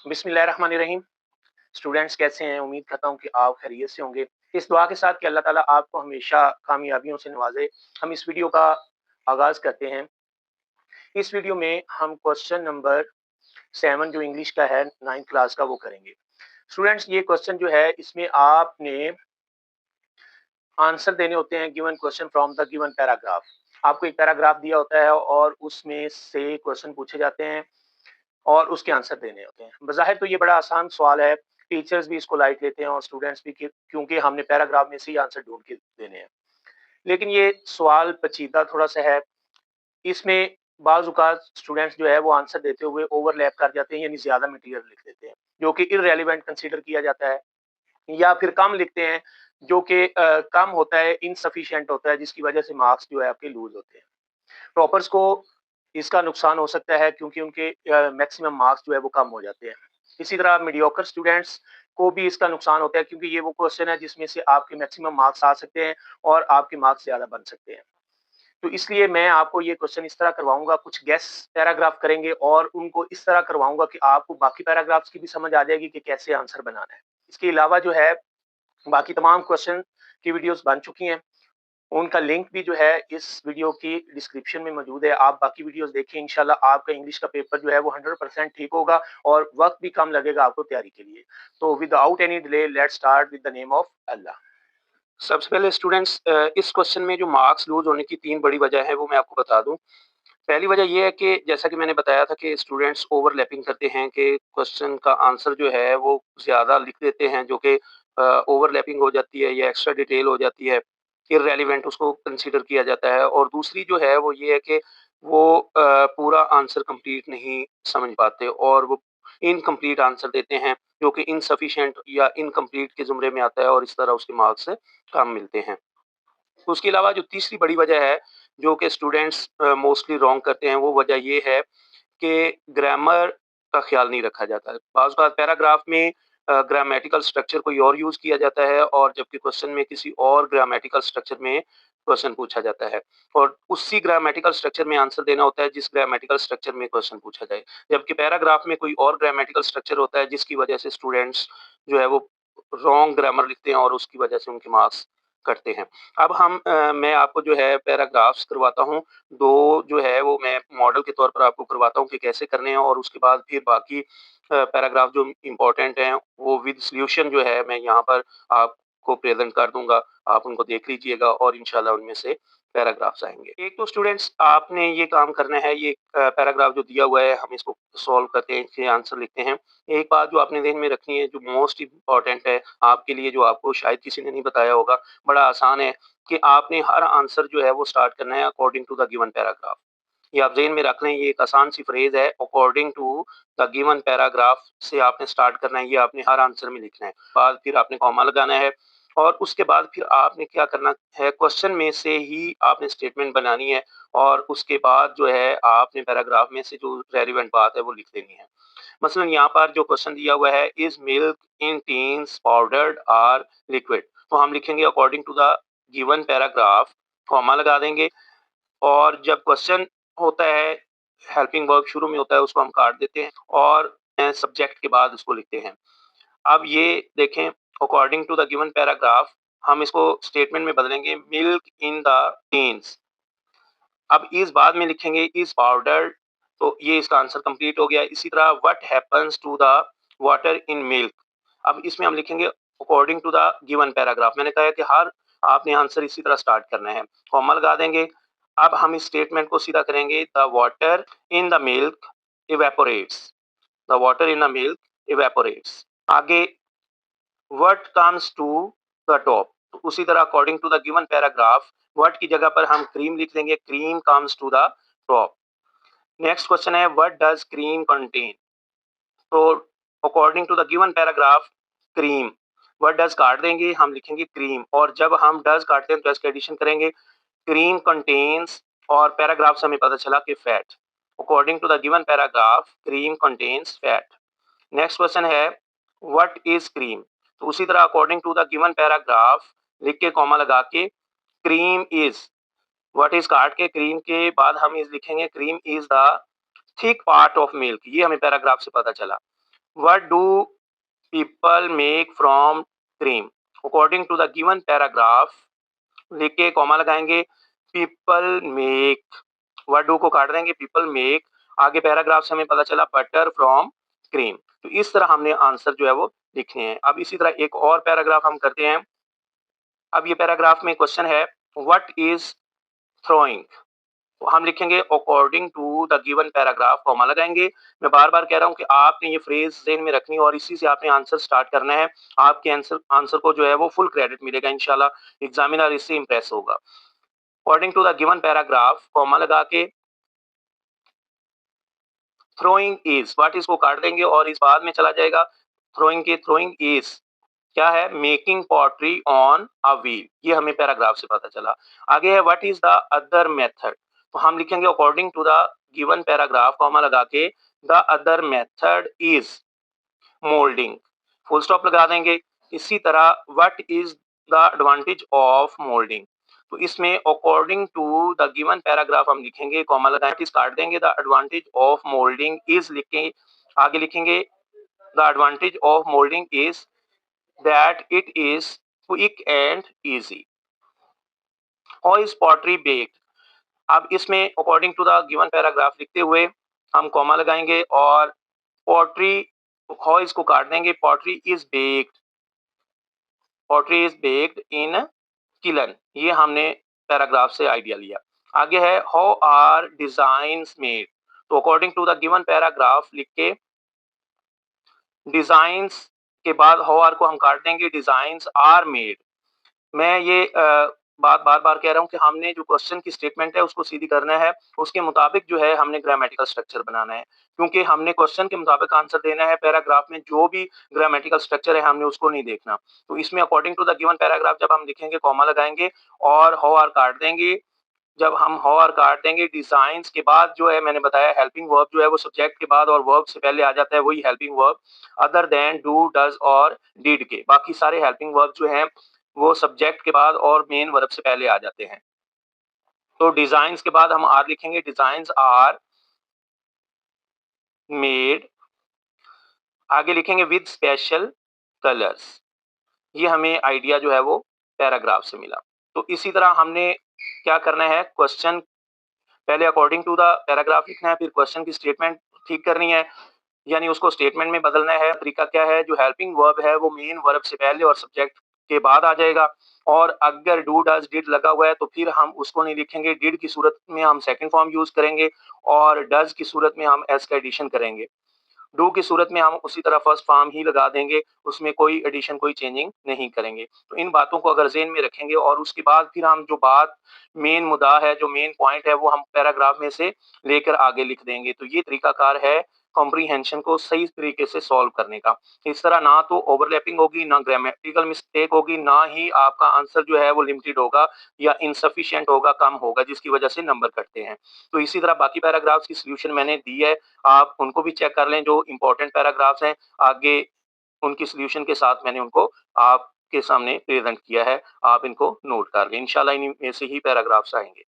बिस्मिल्लाहिर्रहमानिर्रहीम। स्टूडेंट्स कैसे हैं? उम्मीद करता हूँ कि आप खैरियत से होंगे। इस दुआ के साथ कि अल्लाह ताला आपको हमेशा कामयाबियों से नवाज़े, हम इस वीडियो का आगाज़ करते हैं। इस वीडियो में हम क्वेश्चन नंबर 7 जो इंग्लिश का है 9th क्लास का वो करेंगे। स्टूडेंट्स ये क्वेश्चन जो है इसमें आपने आंसर देने होते हैं given question from the given paragraph. आपको एक पैराग्राफ दिया होता है और उसमें से क्वेश्चन पूछे जाते हैं और उसके आंसर देने होते हैं। बज़ाहिर तो ये बड़ा आसान सवाल है, टीचर्स भी इसको लाइट लेते हैं और स्टूडेंट्स भी क्योंकि हमने पैराग्राफ में से ही आंसर ढूँढ के देने हैं। लेकिन ये सवाल पेचीदा थोड़ा-सा है, इसमें बाज़ औक़ात स्टूडेंट्स जो है वो आंसर देते हुए ओवरलैप कर जाते हैं यानी ज़्यादा मटीरियल लिख देते हैं, जो कि इर्रेलेवेंट कंसीडर किया जाता है या फिर कम लिखते हैं जो कि कम होता है, इनसफिशिएंट होता है जिसकी वज़ह से मार्क्स जो है आपके लूज़ होते हैं। टॉपर्स को इसका नुकसान हो सकता है क्योंकि उनके मैक्सिमम मार्क्स जो है वो कम हो जाते हैं। इसी तरह मीडियोकर स्टूडेंट्स को भी इसका नुकसान होता है क्योंकि ये वो क्वेश्चन है जिसमें से आपके मैक्सिमम मार्क्स आ सकते हैं और आपके मार्क्स ज़्यादा बन सकते हैं। तो इसलिए मैं आपको ये क्वेश्चन इस तरह करवाऊँगा, कुछ गेस पैराग्राफ करेंगे और उनको इस तरह करवाऊँगा कि आपको बाकी पैराग्राफ्स की भी समझ आ जाएगी कि कैसे आंसर बनाना है। इसके अलावा जो है बाकी तमाम क्वेश्चन की वीडियोज़ बन चुकी हैं। उनका लिंक भी जो है इस वीडियो की डिस्क्रिप्शन में मौजूद है। आप बाकी वीडियोज़ देखिए, इंशाल्लाह आपका इंग्लिश का पेपर जो है वो 100% ठीक होगा और वक़्त भी कम लगेगा आपको तैयारी के लिए। तो without any delay let's start with the name of Allah. सबसे पहले स्टूडेंट्स इस क्वेश्चन में जो मार्क्स लूज़ होने की 3 बड़ी वजह है वो मैं आपको बता दूँ। पहली वजह ये है कि जैसा कि मैंने बताया था कि स्टूडेंट्स ओवरलैपिंग करते हैं कि क्वेश्चन का आंसर जो है वो ज़्यादा लिख देते हैं जो कि ओवरलैपिंग हो जाती है या एक्स्ट्रा डिटेल हो जाती है, इर्रेलेवेंट उसको कंसीडर किया जाता है और दूसरी जो है वो ये है कि वो पूरा आंसर कंप्लीट नहीं समझ पाते और वो इनकम्प्लीट आंसर देते हैं जो कि इनसफिशिएंट या इनकम्प्लीट के ज़ुमरे में आता है और इस तरह उसके मार्क्स कम मिलते हैं। उसके अलावा जो तीसरी बड़ी वजह है, जो कि स्टूडेंट्स मोस्टली रॉन्ग करते हैं, वो वजह ये है कि ग्रामर का ख़्याल नहीं रखा जाता है। बाज़ बात पैराग्राफ में ग्रामेटिकल स्ट्रक्चर कोई और यूज़ किया जाता है और जबकि क्वेश्चन में किसी और ग्रामेटिकल स्ट्रक्चर में क्वेश्चन पूछा जाता है और उसी ग्रामेटिकल स्ट्रक्चर में आंसर देना होता है जिस ग्रामेटिकल स्ट्रक्चर में क्वेश्चन पूछा जाए। जबकि पैराग्राफ में कोई और ग्रामेटिकल स्ट्रक्चर होता है जिसकी वजह से स्टूडेंट्स जो है वो रॉन्ग ग्रामर लिखते हैं और उसकी वजह से उनके मार्क्स कटते हैं। अब मैं आपको जो है पैराग्राफ्स करवाता हूँ, 2 जो है वो मैं मॉडल के तौर पर आपको करवाता हूँ कि कैसे करने हैं और उसके बाद फिर बाकी पैराग्राफ जो इम्पोर्टेंट हैं, वो विद सॉल्यूशन जो है मैं यहाँ पर आपको प्रेज़ेंट कर दूँगा। आप उनको देख लीजिएगा और इंशाल्लाह उनमें से पैराग्राफ्स आएँगे। एक तो स्टूडेंट्स आपने ये काम करना है, ये पैराग्राफ जो दिया हुआ है, हम इसको सॉल्व करते हैं, इसके आंसर लिखते हैं। एक बात जो आपने ज़हन में रखनी है, जो मोस्ट इम्पोर्टेंट है आपके लिए, जो आपको शायद किसी ने नहीं बताया होगा, बड़ा आसान है कि आपने हर आंसर जो है वो स्टार्ट करना है according to the given paragraph. ये आप ज़हन में रख लें, ये एक आसान सी फ्रेज़ है, according to the given paragraph से आपने स्टार्ट करना है, ये आपने हर आंसर में लिखना है। बाद फिर आपने कॉमा लगाना है और उसके बाद फिर आपने क्या करना है, क्वेश्चन में से ही आपने स्टेटमेंट बनानी है और उसके बाद जो है आपने पैराग्राफ में से जो रेलेवेंट बात है वो लिख देनी है। मसलन यहाँ पर जो क्वेश्चन दिया हुआ है, is milk in tins powdered और लिक्विड? तो हम लिखेंगे according to the given paragraph, comma लगा देंगे और जब क्वेश्चन होता है, हेल्पिंग वर्ब शुरू में होता है, उसको हम काट देते हैं और सब्जेक्ट के बाद उसको लिखते हैं। अब ये देखें, according to the given paragraph हम इसको स्टेटमेंट में बदलेंगे, मिल्क इन द टीन्स। अब इस बाद में लिखेंगे इज पाउडर, तो ये इसका आंसर कंप्लीट हो गया। इसी तरह what happens to the water in milk, अब इसमें हम लिखेंगे according to the given paragraph. मैंने कहा है कि हर आपने आंसर इसी तरह स्टार्ट करना है, कॉमा लगा देंगे। अब हम इस स्टेटमेंट को सीधा करेंगे, the water in the milk evaporates, the water in the milk evaporates. आगे what comes to the top, तो उसी तरह according to the given paragraph what की जगह पर हम क्रीम लिख देंगे, cream comes to the top. Next question है व्हाट डज क्रीम कंटेन, तो according to the given paragraph cream, what does काट देंगे, हम लिखेंगे क्रीम और जब हम डज काटते हैं तो इसका एडिशन करेंगे, क्रीम कंटेन्स और पैराग्राफ से हमें पता चला कि fat. According to the given paragraph cream contains fat. Next question है व्हाट इज क्रीम, तो उसी तरह according to the given paragraph लिख के कॉमा लगा के क्रीम इज, व्हाट इज काट के क्रीम के बाद हम इज लिखेंगे, cream is the thick part of milk, ये हमें पैराग्राफ से पता चला। What do people make from cream, according to the given paragraph लिख के कॉमा लगाएंगे, पीपल मेक, व्हाट डू को काट देंगे, पीपल मेक, आगे पैराग्राफ से हमें पता चला बटर फ्रॉम क्रीम। तो इस तरह हमने आंसर जो है वो लिखने हैं। अब इसी तरह एक और पैराग्राफ हम करते हैं। अब ये पैराग्राफ में क्वेश्चन है व्हाट इज थ्रोइंग, तो हम लिखेंगे according to the given paragraph, comma लगाएंगे। मैं बार बार कह रहा हूं कि आपने ये फ्रेज ज़हन में रखनी है और इसी से आपने आंसर स्टार्ट करना है। आपके आंसर आंसर को जो है वो फुल क्रेडिट मिलेगा इंशाल्लाह, एग्जामिनर इससे इंप्रेस होगा। According to the given paragraph, comma लगा के थ्रोइंग इज, व्हाट इज को काट देंगे और इस बाद में चला जाएगा थ्रोइंग के, थ्रोइंग इज क्या है, making pottery on a wheel, ये हमें पैराग्राफ से पता चला। आगे है what is the other method, तो हम लिखेंगे according to the given paragraph, comma लगा के the other method is moulding, full stop लगा देंगे। इसी तरह what is the advantage of moulding, तो इसमें according to the given paragraph हम लिखेंगे, कॉमा लगाएं, इस काट देंगे, the advantage of moulding is लिख के आगे लिखेंगे the advantage of moulding is that it is quick and easy. How is pottery baked, अब इसमें according to the given paragraph लिखते हुए हम कॉमा लगाएंगे और पॉटरी, हाउ इसको काट देंगे, pottery is baked, pottery is baked in kiln, ये हमने पैराग्राफ से आइडिया लिया। आगे है हाउ आर डिजाइन्स मेड, तो according to the given paragraph लिख के डिजाइन्स के बाद हाउ आर को हम काट देंगे, डिजाइन्स आर मेड। मैं ये बात बार बार कह रहा हूँ कि हमने जो क्वेश्चन की स्टेटमेंट है उसको सीधी करना है, उसके मुताबिक जो है हमने ग्रामेटिकल स्ट्रक्चर बनाना है, क्योंकि हमने क्वेश्चन के मुताबिक आंसर देना है। पैराग्राफ में जो भी ग्रामेटिकल स्ट्रक्चर है हमने उसको नहीं देखना। तो इसमें according to the given paragraph जब हम लिखेंगे कॉमा लगाएंगे और हाउ आर काट देंगे। जब हम हाउ आर काट देंगे डिजाइन्स के बाद जो है मैंने बताया हेल्पिंग वर्ब जो है वो सब्जेक्ट के बाद और वर्ब से पहले आ जाता है, वही helping verb, other than do does और डिड के बाकी सारे हेल्पिंग वर्ब जो हैं वो सब्जेक्ट के बाद और मेन वर्ब से पहले आ जाते हैं। तो डिजाइन्स के बाद हम आर लिखेंगे, डिजाइन्स आर मेड, आगे लिखेंगे विद स्पेशल कलर्स, ये हमें आइडिया जो है वो पैराग्राफ से मिला। तो इसी तरह हमने क्या करना है, क्वेश्चन पहले अकॉर्डिंग टू द पैराग्राफ लिखना है, फिर क्वेश्चन की स्टेटमेंट ठीक करनी है, यानी उसको स्टेटमेंट में बदलना है। तरीका क्या है, जो हेल्पिंग वर्ब है वो मेन वर्ब से पहले और सब्जेक्ट के बाद आ जाएगा, और अगर डू डज डिड लगा हुआ है तो फिर हम उसको नहीं लिखेंगे, डिड की सूरत में हम सेकंड फॉर्म यूज करेंगे और डज की सूरत में हम एस का एडिशन करेंगे। डू की सूरत में हम उसी तरह फर्स्ट फॉर्म ही लगा देंगे, उसमें कोई एडिशन कोई चेंजिंग नहीं करेंगे। तो इन बातों को अगर ज़हन में रखेंगे और उसके बाद फिर हम जो बात मेन मुद्दा है, जो मेन पॉइंट है वो हम पैराग्राफ में से लेकर आगे लिख देंगे। तो ये तरीकाकार है कॉम्प्रीहेंशन को सही तरीके से सॉल्व करने का। इस तरह ना तो ओवरलैपिंग होगी, ना ग्रामेटिकल मिस्टेक होगी, ना ही आपका आंसर जो है वो लिमिटेड होगा या इनसफिशिएंट होगा, कम होगा, जिसकी वजह से नंबर कटते हैं। तो इसी तरह बाकी पैराग्राफ्स की सॉल्यूशन मैंने दी है, आप उनको भी चेक कर लें, जो इंपॉर्टेंट पैराग्राफ्स हैं आगे उनकी सॉल्यूशन के साथ मैंने उनको आपके सामने प्रेजेंट किया है, आप इनको नोट कर लें, इंशाल्लाह इनमें से ही पैराग्राफ्स आएंगे।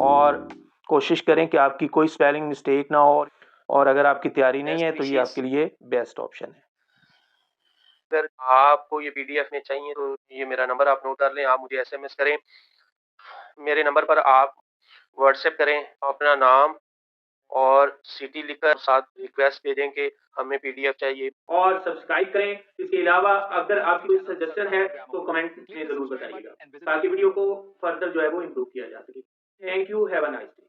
और कोशिश करें कि आपकी कोई स्पेलिंग मिस्टेक ना हो, और अगर आपकी तैयारी नहीं है तो ये आपके लिए बेस्ट ऑप्शन है। अगर आपको ये पीडीएफ में चाहिए तो ये मेरा नंबर आप नोट कर लें, आप मुझे एसएमएस करें। मेरे नंबर पर आप व्हाट्सएप करें, अपना नाम और सिटी लिखकर साथ रिक्वेस्ट भेजें कि हमें पीडीएफ चाहिए, और सब्सक्राइब करें। इसके अलावा अगर आपकी कोई सजेशन है तो कमेंट में ज़रूर बताइएगा, ताकि वीडियो को फर्दर जो है वो इम्प्रूव किया जा सके। Thank you, have a nice day.